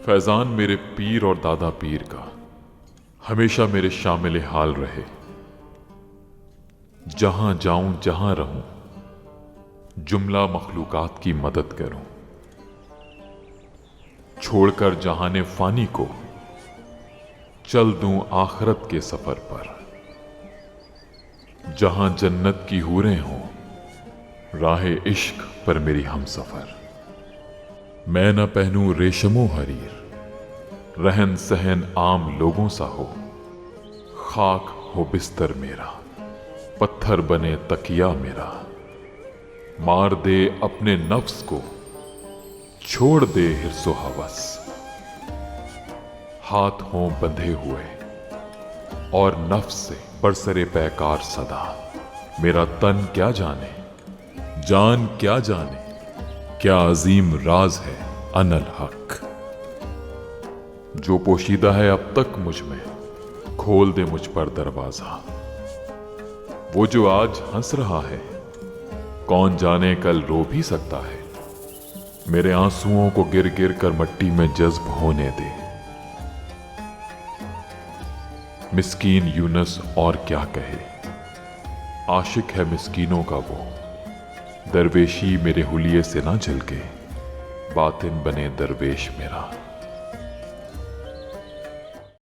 फैजान मेरे पीर और दादा पीर का हमेशा मेरे शामिल हाल रहे। जहां जाऊं जहां रहूं जुमला मखलूकात की मदद करूं। छोड़कर जहाने फानी को चल दूं आखरत के सफर पर। जहां जन्नत की हूरें हों राहे इश्क पर मेरी हमसफर। मैं न पहनूं रेशमो हरीर रहन सहन आम लोगों सा हो। खाक हो बिस्तर मेरा पत्थर बने तकिया मेरा। मार दे अपने नफ्स को छोड़ दे हिर्सो हवस। हाथ हों बंधे हुए और नफ्स से बरसरे पैकार सदा। मेरा तन क्या जाने जान क्या जाने क्या अजीम राज है अनल हक। जो पोशीदा है अब तक मुझ में खोल दे मुझ पर दरवाजा। वो जो आज हंस रहा है कौन जाने कल रो भी सकता है। मेरे आंसुओं को गिर गिर कर मट्टी में जज्ब होने दे। मिस्कीन यूनस और क्या कहे आशिक है मिस्कीनों का वो। दरवेशी मेरे हुलिये से ना झलके बातिन बने दरवेश मेरा।